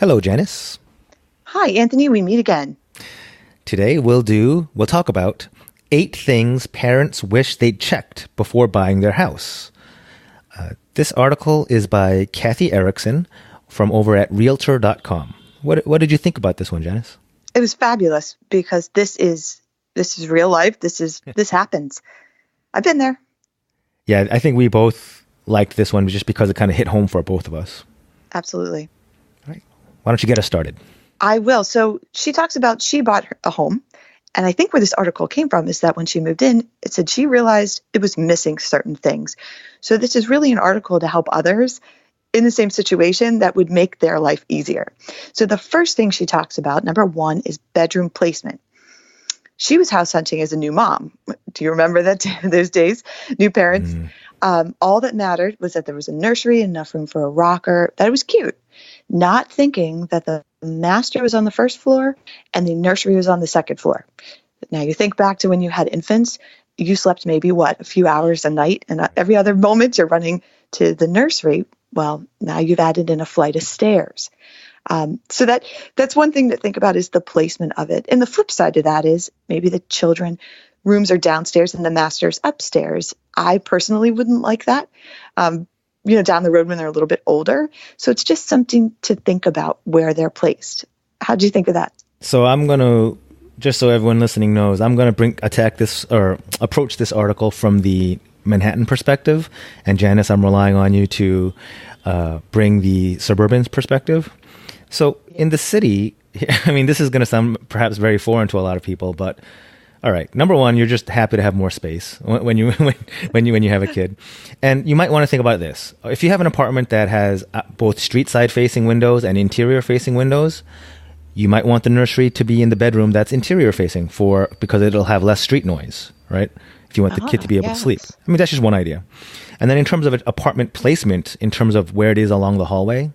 Hello, Janice. Hi, Anthony. We meet again. Today we'll talk about 8 things parents wish they'd checked before buying their house. This article is by Kathy Erickson from over at Realtor.com. What did you think about this one, Janice? It was fabulous because this is real life. This happens. I've been there. Yeah, I think we both liked this one just because it kind of hit home for both of us. Absolutely. All right. Why don't you get us started? I will. So she talks about she bought a home. And I think where this article came from is that when she moved in, it said she realized it was missing certain things. So this is really an article to help others in the same situation that would make their life easier. So the first thing she talks about, number one, is bedroom placement. She was house hunting as a new mom. Do you remember that those days? New parents. All that mattered was that there was a nursery, enough room for a rocker, that it was cute. Not thinking that the master was on the first floor and the nursery was on the second floor. Now you think back to when you had infants, you slept maybe a few hours a night, and every other moment you're running to the nursery. Well, now you've added in a flight of stairs. So that's one thing to think about is the placement of it. And the flip side of that is maybe the children rooms are downstairs and the master's upstairs. I personally wouldn't like that. Down the road when they're a little bit older. So it's just something to think about where they're placed. How do you think of that? So I'm going to, just so everyone listening knows, I'm going to approach this article from the Manhattan perspective. And Janice, I'm relying on you to bring the suburban perspective. So in the city, I mean, this is going to sound perhaps very foreign to a lot of people, but all right. Number one, you're just happy to have more space when you have a kid, and you might want to think about this. If you have an apartment that has both street side facing windows and interior facing windows, you might want the nursery to be in the bedroom that's interior facing because it'll have less street noise, right? If you want the kid to be able to sleep. I mean, that's just one idea. And then in terms of apartment placement, in terms of where it is along the hallway,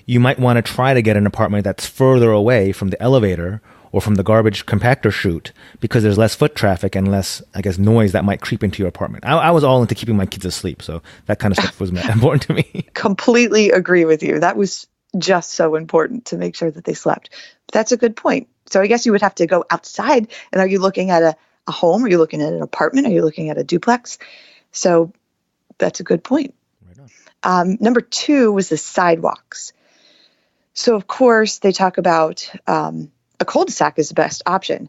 you might want to try to get an apartment that's further away from the elevator or from the garbage compactor chute because there's less foot traffic and less, I guess, noise that might creep into your apartment. I was all into keeping my kids asleep, so that kind of stuff was important to me. Completely agree with you. That was just so important to make sure that they slept. But that's a good point. So I guess you would have to go outside. And are you looking at a home? Are you looking at an apartment? Are you looking at a duplex? So that's a good point. Right. Number two was the sidewalks. So, of course, they talk about a cul-de-sac is the best option.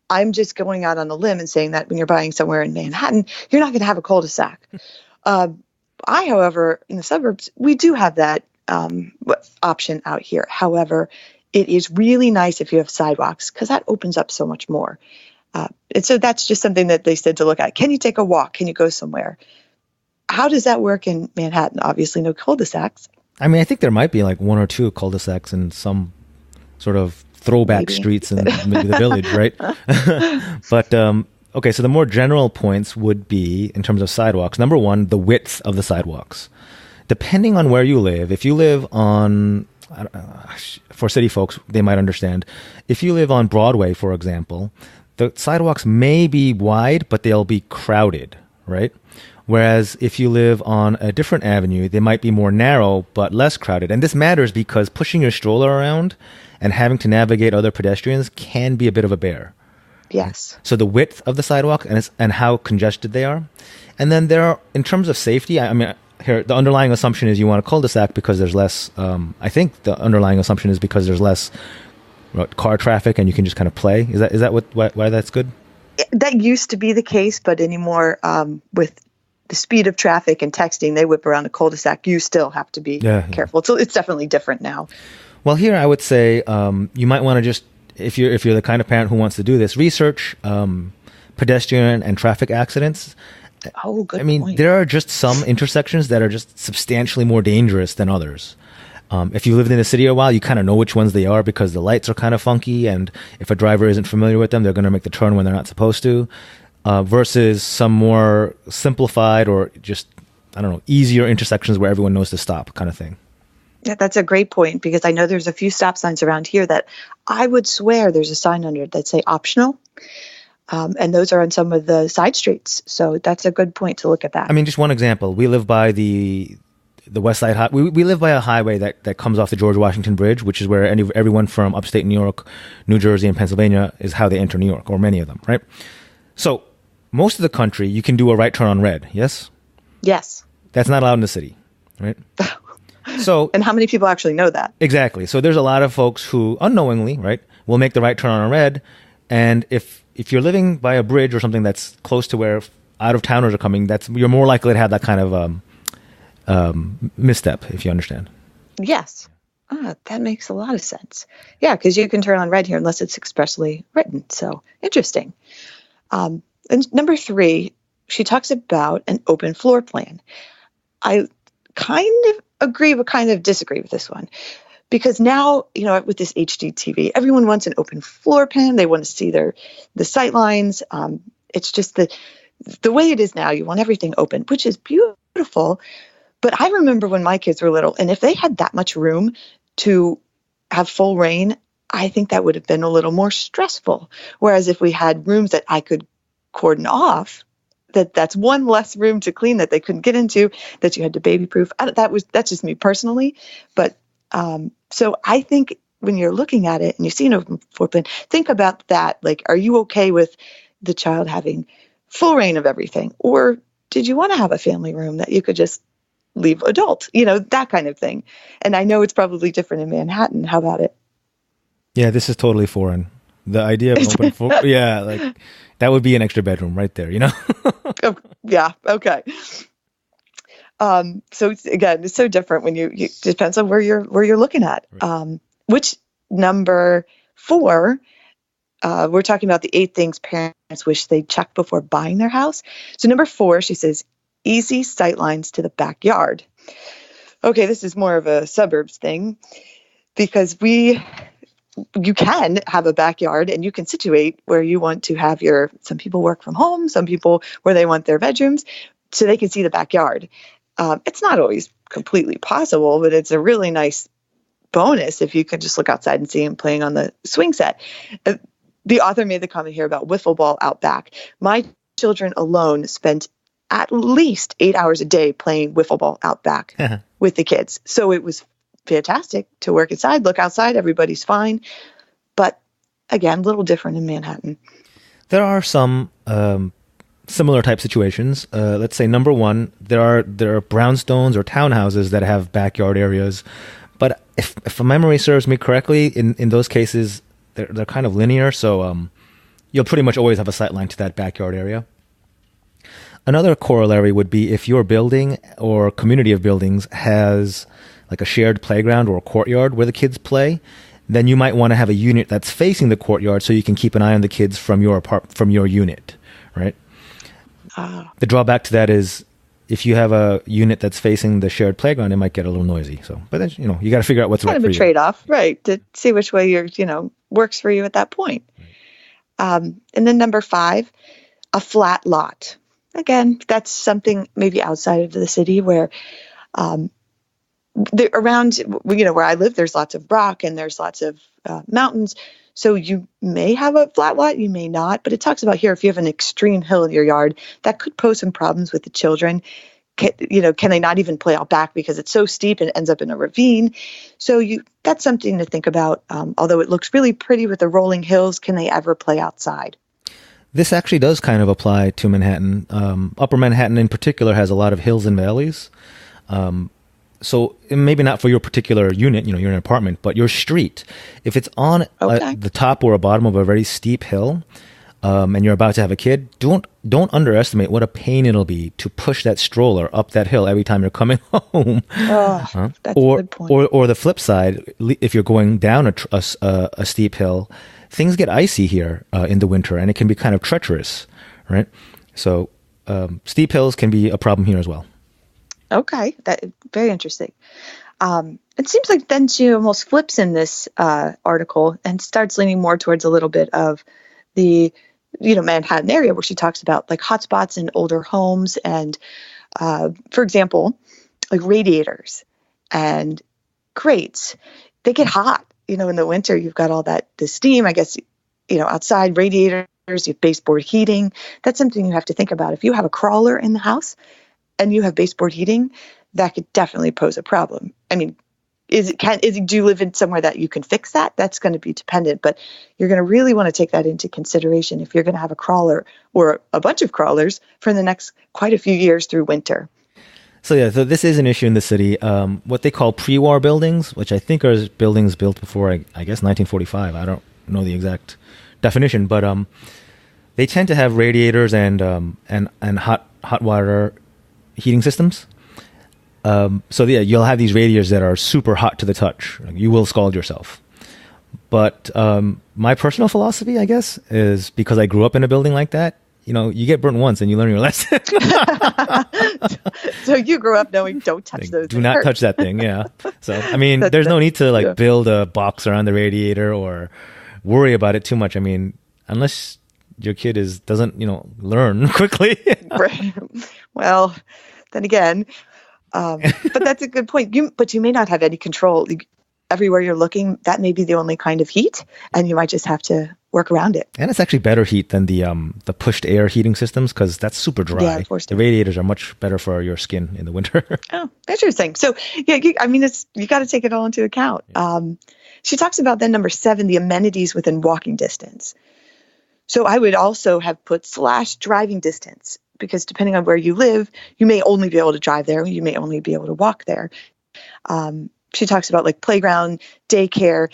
I'm just going out on a limb and saying that when you're buying somewhere in Manhattan, you're not going to have a cul-de-sac. However, in the suburbs, we do have that option out here. However, it is really nice if you have sidewalks because that opens up so much more. And so that's just something that they said to look at. Can you take a walk? Can you go somewhere? How does that work in Manhattan? Obviously, no cul-de-sacs. I mean, I think there might be like one or two cul-de-sacs in some sort of throwback streets in maybe the village, right? But, okay, so the more general points would be, in terms of sidewalks, number one, the width of the sidewalks. Depending on where you live, if you live on, for city folks, they might understand, if you live on Broadway, for example, the sidewalks may be wide, but they'll be crowded, right? Whereas if you live on a different avenue, they might be more narrow, but less crowded. And this matters because pushing your stroller around and having to navigate other pedestrians can be a bit of a bear. Yes. So the width of the sidewalk and how congested they are. And then in terms of safety, I mean, here, the underlying assumption is you want a cul-de-sac because there's less, I think the underlying assumption is because there's less car traffic and you can just kind of play. Is that why that's good? That used to be the case, but anymore with the speed of traffic and texting, they whip around a cul-de-sac. You still have to be careful. So it's definitely different now. Well, here I would say you might want to just, if you're the kind of parent who wants to do this, research pedestrian and traffic accidents. Oh, good I mean, point. there are just some intersections that are just substantially more dangerous than others. If you lived in the city a while, you kind of know which ones they are because the lights are kind of funky, and if a driver isn't familiar with them, they're going to make the turn when they're not supposed to. Versus some more simplified or just, I don't know, easier intersections where everyone knows to stop kind of thing. Yeah, that's a great point because I know there's a few stop signs around here that I would swear there's a sign under it that say optional. And those are on some of the side streets. So that's a good point to look at that. I mean, just one example. We live by the West Side we live by a highway that comes off the George Washington Bridge, which is where everyone from upstate New York, New Jersey, and Pennsylvania is how they enter New York, or many of them, right? So most of the country, you can do a right turn on red, yes? Yes. That's not allowed in the city, right? So, and how many people actually know that? Exactly. So there's a lot of folks who unknowingly, right, will make the right turn on red. And if you're living by a bridge or something that's close to where out-of-towners are coming, you're more likely to have that kind of misstep, if you understand. Yes. That makes a lot of sense. Yeah, because you can turn on red here unless it's expressly written. So interesting. And number 3, she talks about an open floor plan. I kind of agree but kind of disagree with this one. Because now, with this HD TV, everyone wants an open floor plan. They want to see the sight lines. It's just the way it is now. You want everything open, which is beautiful. But I remember when my kids were little, and if they had that much room to have full reign, I think that would have been a little more stressful. Whereas if we had rooms that I could cordon off, that's one less room to clean that they couldn't get into, that you had to baby proof. That's just me personally. But so I think when you're looking at it and you see an open floor plan, think about that. Like, are you okay with the child having full reign of everything? Or did you want to have a family room that you could just leave adult, that kind of thing? And I know it's probably different in Manhattan. How about it? Yeah, this is totally foreign. The idea of an open floor, yeah, like that would be an extra bedroom right there, Oh, yeah. Okay. So it's so different when you depends on where you're looking at. Right. Which number 4, we're talking about the 8 things parents wish they'd check before buying their house. So number 4, she says, easy sight lines to the backyard. Okay, this is more of a suburbs thing because you can have a backyard and you can situate where you want to have some people work from home, some people where they want their bedrooms so they can see the backyard. It's not always completely possible, but it's a really nice bonus if you could just look outside and see him playing on the swing set. The author made the comment here about wiffle ball out back. My children alone spent at least 8 hours a day playing wiffle ball out back with the kids. So it was fantastic to work inside, look outside, everybody's fine. But again, a little different in Manhattan. There are some similar type situations. Let's say number 1, there are brownstones or townhouses that have backyard areas. But if my memory serves me correctly, in those cases, they're kind of linear. So you'll pretty much always have a sight line to that backyard area. Another corollary would be if your building or community of buildings has like a shared playground or a courtyard where the kids play, then you might want to have a unit that's facing the courtyard so you can keep an eye on the kids from your unit, right? The drawback to that is if you have a unit that's facing the shared playground, it might get a little noisy. So, but then, you got to figure out what's right for you. Kind of a trade-off, right? To see which way works for you at that point. And then number 5, a flat lot. Again, that's something maybe outside of the city where around, where I live, there's lots of rock and there's lots of mountains. So you may have a flat lot, you may not. But it talks about here, if you have an extreme hill in your yard, that could pose some problems with the children. Can they not even play out back because it's so steep and it ends up in a ravine? So that's something to think about. Although it looks really pretty with the rolling hills, can they ever play outside? This actually does kind of apply to Manhattan. Upper Manhattan in particular has a lot of hills and valleys. So maybe not for your particular unit, you're in an apartment, but your street, if it's on the top or a bottom of a very steep hill, and you're about to have a kid, don't underestimate what a pain it'll be to push that stroller up that hill every time you're coming home. That's a good point. Or the flip side, if you're going down a steep hill, things get icy here in the winter, and it can be kind of treacherous, right? So steep hills can be a problem here as well. Okay, that very interesting. It seems like then she almost flips in this article and starts leaning more towards a little bit of the Manhattan area where she talks about like hotspots in older homes and, for example, like radiators and grates. They get hot. In the winter, you've got all the steam. I guess outside radiators, you have baseboard heating. That's something you have to think about. If you have a crawler in the house and you have baseboard heating, that could definitely pose a problem. I mean, do you live in somewhere that you can fix that? That's going to be dependent, but you're going to really want to take that into consideration if you're going to have a crawler or a bunch of crawlers for the next quite a few years through winter. So this is an issue in the city. What they call pre-war buildings, which I think are buildings built before, I guess, 1945. I don't know the exact definition, but they tend to have radiators and hot water heating systems. So you'll have these radiators that are super hot to the touch. You will scald yourself. But my personal philosophy, I guess, is because I grew up in a building like that, you get burnt once and you learn your lesson. So you grew up knowing don't touch those. Do not touch that thing, yeah. So, I mean, there's no need to build a box around the radiator or worry about it too much. I mean, unless your kid doesn't learn quickly. Right. Well, then again... but that's a good point. But you may not have any control. Everywhere you're looking, that may be the only kind of heat, and you might just have to work around it. And it's actually better heat than the pushed air heating systems because that's super dry. Yeah, the radiators are much better for your skin in the winter. Oh, interesting. So yeah, you got to take it all into account. She talks about then number 7, the amenities within walking distance. So I would also have put / driving distance. Because depending on where you live, you may only be able to drive there. You may only be able to walk there. She talks about like playground, daycare.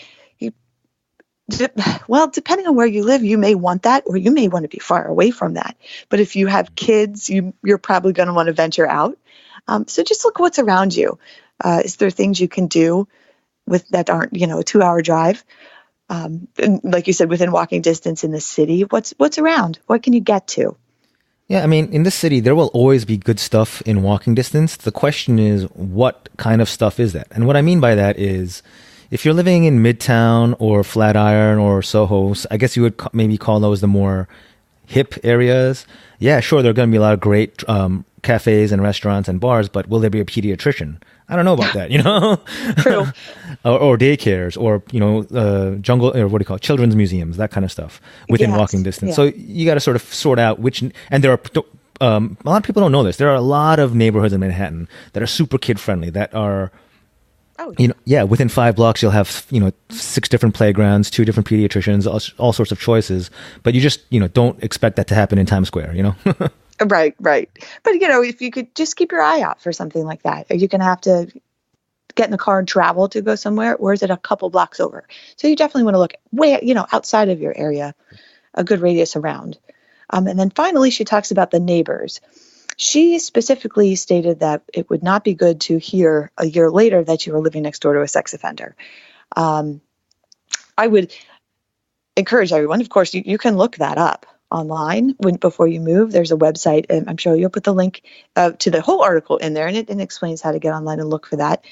Depending on where you live, you may want that, or you may want to be far away from that. But if you have kids, you're probably going to want to venture out. So just look what's around you. Is there things you can do that aren't, a 2-hour drive? And like you said, within walking distance in the city, what's around? What can you get to? Yeah, I mean, in this city, there will always be good stuff in walking distance. The question is, what kind of stuff is that? And what I mean by that is, if you're living in Midtown or Flatiron or Soho, I guess you would maybe call those the more hip areas. Yeah, sure, there are going to be a lot of great cafes and restaurants and bars, but will there be a pediatrician? I don't know about that, True. or daycares, or jungle, or what do you call it, children's museums, that kind of stuff within walking distance. Yeah. So you got to sort of sort out which, and there are a lot of people don't know this. There are a lot of neighborhoods in Manhattan that are super kid friendly. That are, within 5 blocks you'll have 6 different playgrounds, 2 different pediatricians, all sorts of choices. But you just don't expect that to happen in Times Square. Right. But, if you could just keep your eye out for something like that, are you going to have to get in the car and travel to go somewhere, or is it a couple blocks over? So you definitely want to look way, outside of your area, a good radius around. And then finally, she talks about the neighbors. She specifically stated that it would not be good to hear a year later that you were living next door to a sex offender. I would encourage everyone, of course, you can look that up online before you move. There's a website, and I'm sure you'll put the link to the whole article in there, and it explains how to get online and look for that.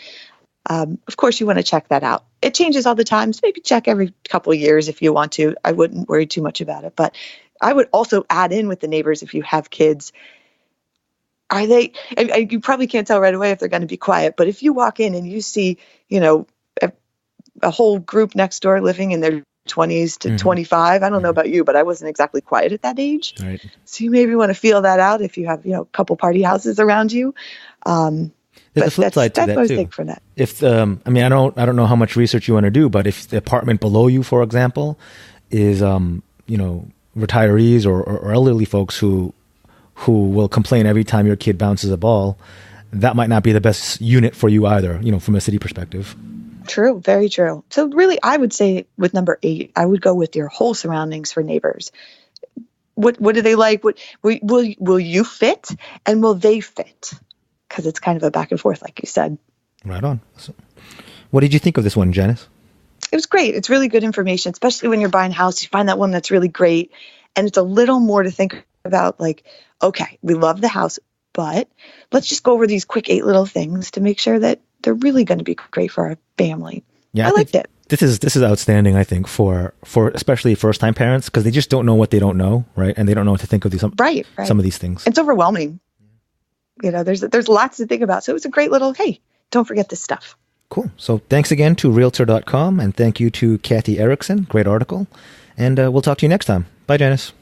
Of course, you want to check that out. It changes all the time, so maybe check every couple of years if you want to. I wouldn't worry too much about it, but I would also add in with the neighbors if you have kids. Are they, and you probably can't tell right away if they're going to be quiet, but if you walk in and you see, a whole group next door living in their 20s to 25. I don't know about you, but I wasn't exactly quiet at that age. Right. So you maybe want to feel that out if you have, a couple party houses around you. There's a flip side to that too. For that. If I don't know how much research you want to do, but if the apartment below you, for example, is retirees or elderly folks who will complain every time your kid bounces a ball, that might not be the best unit for you either, from a city perspective. True, very true. So really, I would say with number 8, I would go with your whole surroundings for neighbors. What do they like? What will you fit, and will they fit? Because it's kind of a back and forth, like you said. Right on. So, what did you think of this one, Janice? It was great. It's really good information, especially when you're buying a house. You find that one that's really great, and it's a little more to think about. Like, okay, we love the house, but let's just go over these quick 8 little things to make sure that they're really going to be great for our family. Yeah, I liked it. This is outstanding, I think, for especially first-time parents, because they just don't know what they don't know, right? And they don't know what to think of some of these things. It's overwhelming. There's lots to think about. So it was a great little, hey, don't forget this stuff. Cool. So thanks again to Realtor.com, and thank you to Kathy Erickson. Great article. And we'll talk to you next time. Bye, Janice.